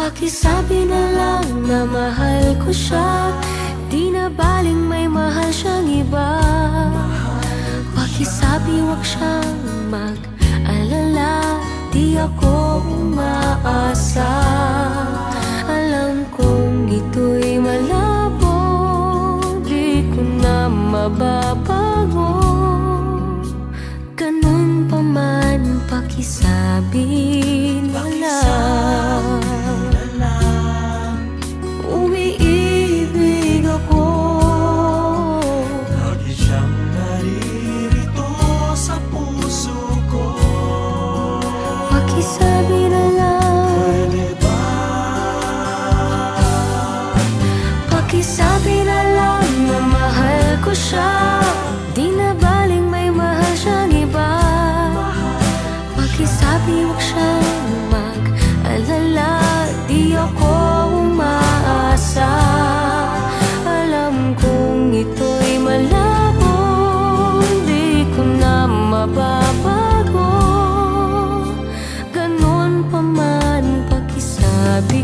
Pakisabi na lang na mahal ko siya, di na baling may mahal siyang iba. Pakisabi wag siyang mag-alala, di ako umaasa. Alam kong ito'y malabo, di ko na mababago. Ganun pa man, pakisabi na lang. Umiibig ako, lagi siyang naririto sa puso ko. pakisabi na lang. Pwede ba? Pakisabi na lang na mahal ko siya, di na baling may mahal siyang iba. Pakisabi wag siyang mag-alala, di ako umaasa. Alam kong ito'y malabo, di ko na mababago. Ganun pa man, pakisabi